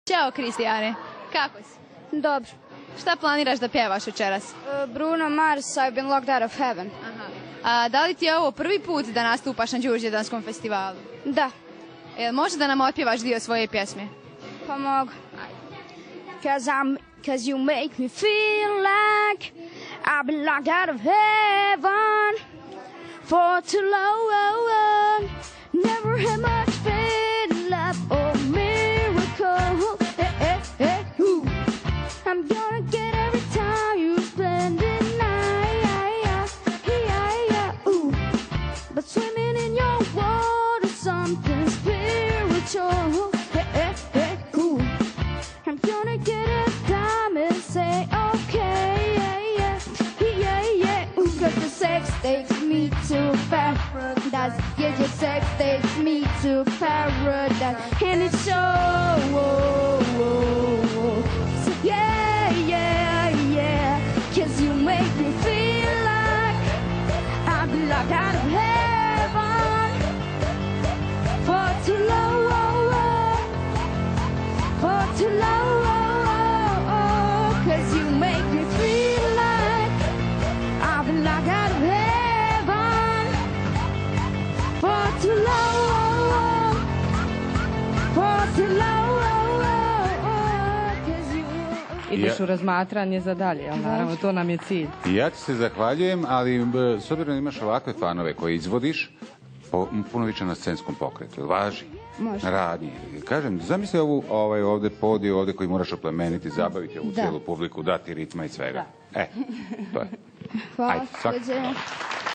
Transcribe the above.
Ćao, Kristijane. Kako si? Dobro. Šta planiraš da pjevaš večeras? Bruno Mars, I've been locked out of heaven. A da li ti je ovo prvi put da nastupaš na Đurđevdanskom festivalu? Da, Jel može da nam otpjevaš dio svoje pjesme? pa mogu. Cause you make me feel like I've been locked out of heaven for too long. Never had much faith in love or miracle. Ooh. I'm gonna get every time you spend it. Ooh. But swimming in your water, something spiritual. Ooh. I'm gonna get a time and say okay, Ooh, 'cause the sex takes me to paradise. Yeah, your sex takes me to paradise, and it's so. So yeah, 'cause you make me feel like I've been locked out of heaven for too long. For too long, 'cause you make me feel like I've been locked out of heaven for too long, for too long, 'cause you. Ideš u razmatranje za dalje, ali naravno to nam je cilj. Ja ti se zahvaljujem, ali s obzirom da imaš ovakve fanove koje izvodiš, puno više na scenskom pokretu. Jel važi? Može. Na radnji. Kažem, zamisli ovu ovdje podiju ovdje koji moraš oplemeniti, zabaviti ovu cijelu publiku, dati ritma i svega. To je. Hvala. Ajde, svaka. Doviđenja.